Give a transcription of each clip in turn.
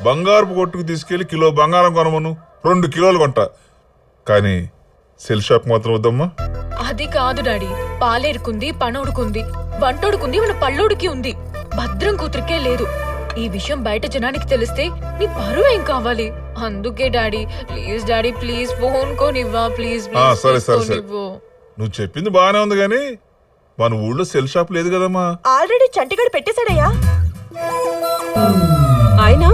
బంగారపు కొట్టుకు తీసుకెళ్లి కిలో బంగారం కొనమను 2 కిలోలు కొంటా. కానీ సెల్ షాప్ మాత్రం వద్దమ్మా. అది కాదు డాడీ, పాలేరుకుంది, పనోడుకుంది, వంటోడుకుంది, మన పల్లోడికి ఉంది. భద్రం కూతురికే లేదు. ఈ విషయం బయట జనానికి తెలిస్తే నీ పరువు ఏం కావాలి? అందుకే డాడీ ప్లీజ్ ఫోన్ కోనివ్వా ప్లీజ్. సరే సరే సరే, నువ్వు చెప్పింది బాగానే ఉంది కానీ మన ఊళ్ళో సెల్ షాప్ లేదు కదమ్మా. ఆల్రెడీ చంటిగాడు పెట్టేశాడయ్యా. అయినా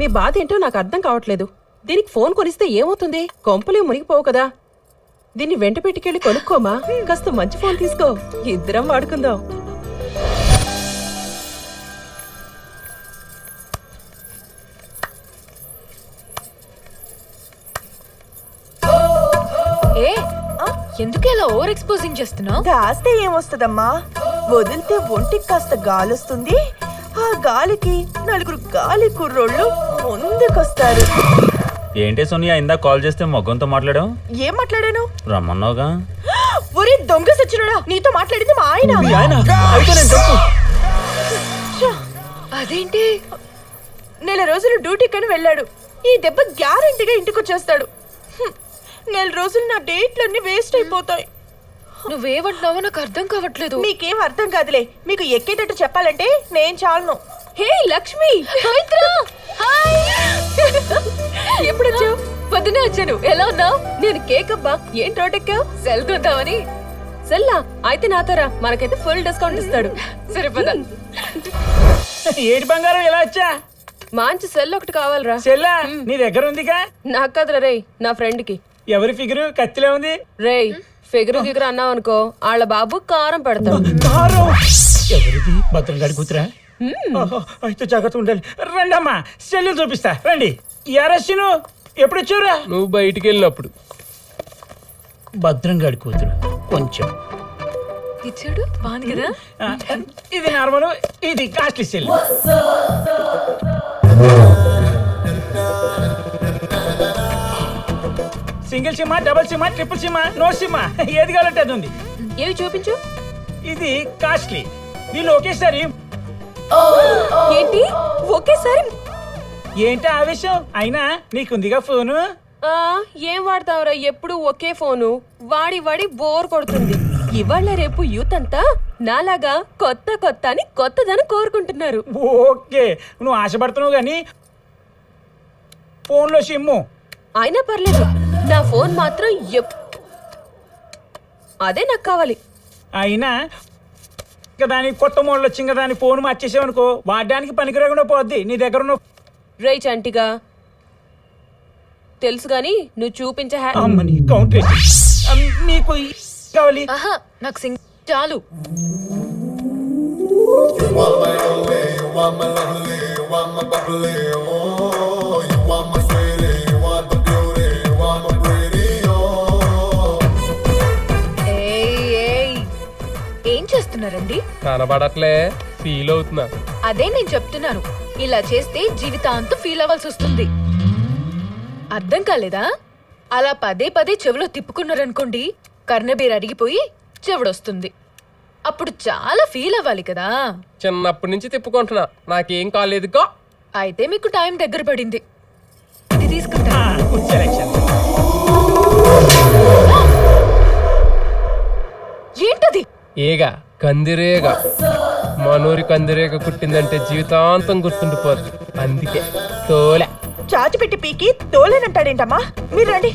మీ బాధ ఏంటో నాకు అర్థం కావట్లేదు. దీనికి ఫోన్ కొనిస్తే ఏమవుతుంది? కొంపలే మునిగిపోవు కదా. దీన్ని వెంట పెట్టుకెళ్ళి కొనుక్కోమా. కాస్త మంచి ఫోన్ తీసుకో, ఇద్దరం వాడుకుందాం. ఎందుకు ఇలా ఓవర్ ఎక్స్పోజింగ్ చేస్తున్నావు? దాస్తే ఏమొస్తుందమ్మా, వదిలితే ఒంటికి కాస్త గాలొస్తుంది. ఆ గాలికి 4 గాలి కుర్రోళ్ళు ముందుకొస్తారు. ఏంటి సోనియా, ఇందా కాల్ చేస్తే మొగ్గంతో మాట్లాడావు? ఏం మాట్లాడాను? రమ్మన్నావుగా. ఒరే దొంగ సచ్చినోడా, నీతో మాట్లాడింది మా ఆయన. అదేంటి? నెల రోజులు డ్యూటీకని వెళ్ళాడు. ఈ దెబ్బ గ్యారెంటీగా ఇంటికి వచ్చేస్తాడు. నెల రోజులు నా డేట్లన్నీ వేస్ట్ అయిపోతాయి. నువ్వేమంటున్నావో నాకు అర్థం కావట్లేదు. మీకేం అర్థం కాదులే. మీకు ఎక్కేటట్టు చెప్పాలంటే నేను చాలను. హే లక్ష్మి, ఎప్పుడు వచ్చావు? పొద్దునే వచ్చాను. ఎలా ఉన్నావు? నేను కేక్ అబ్బా. ఏం రోటెక్కావు? సెల్ కొందామని. సెల్లా అయితే నాతోరా, మనకైతే ఫుల్ డిస్కౌంట్ ఇస్తాడు. సరే పద. ఏటి బంగారం ఇలా వచ్చా? మంచి సెల్ ఒకటి కావాలరా. చెల్లా నీ దగ్గర ఉందిగా? నాకు కదరా రేయ్, నా ఫ్రెండ్ కి. ఎవరి ఫిగరు కత్తిలో ఉంది? రేయ్ ఫిగరు గిగరు అన్నావు అనుకో, వాళ్ళ బాబు కారం పెడతాడు. ఎవరిది? భద్రం గారి కూతురా? అయితే జాగ్రత్త ఉండాలి. రండమ్మా, సెల్లు చూపిస్తా రండి. ఎరసిను ఎప్పుడు వచ్చావురా? నువ్వు బయటికి వెళ్ళినప్పుడు. భద్రం గారి కూతురు కొంచెం ఇచ్చాడు బాగుంది కదా. ఇది నార్మల్, ఇది costly cell. Single SIM, double SIM, triple SIM, no SIM, ఏది కావాలంటే అది ఉంది. ఏవి చూపించు. ఇది కాస్ట్లీ, దీనిలో ఒకేసారి. ఏంటి ఒకేసారి? ఏంటి ఆవేశం? అయినా నీకుందిగా ఫోను. ఏం వాడతావురా ఎప్పుడు ఒకే ఫోను? వాడి వాడి బోర్ కొడుతుంది. ఇవాళ రేపు యూత్ అంతా నాలాగా కొత్త కొత్త అని కొత్తదనం కోరుకుంటున్నారు. ఓకే, నువ్వు ఆశపడుతున్నావు గాని ఫోన్లో సిమ్ము. అయినా పర్లేదు, నా ఫోన్ మాత్రం అదే నాకు కావాలి. అయినా దాని కొత్త మోడల్ వచ్చింది కదా అని ఫోన్ మార్చేసావనుకో, వాడడానికి పనికిరాకుండా పోద్ది నీ దగ్గర ఉన్న. రేయ్ చంటిగా, తెలుసు గాని నువ్వు చూపించే అమ్మని కౌంటర్ మీకు కావాలి. ఆహా, నాకు సింగ్ చాలు. ఏం చేస్తున్నారండి? కనబడట్లే, ఫీల్ అవుతున్నా. అదే నేను చెప్తున్నాను, ఇలా చేస్తే జీవితాంతం ఫీల్ అవ్వాల్సి వస్తుంది. అర్థం కాలేదా? అలా పదే పదే చెవిలో తిప్పుకున్నారనుకోండి, కర్ణబీర్ అరిగిపోయి చెవుడొస్తుంది. అప్పుడు చాలా ఫీల్ అవ్వాలి కదా. చిన్నప్పటి నుంచి తిప్పుకుంటున్నా, నాకేం కాలేదుగా. అయితే మీకు టైం దగ్గర పడింది. ఇది తీసుకుంటా. ఏంటది? ఏగా కందిరేగా. మనూరి కందిరేగ కుట్టిందంటే జీవితాంతం గుర్తుండిపోద్ది. అందుకే తోలే. చాచి పెట్టి పీకి తోలేనంటాడేంటమ్మా? మీరు రండి.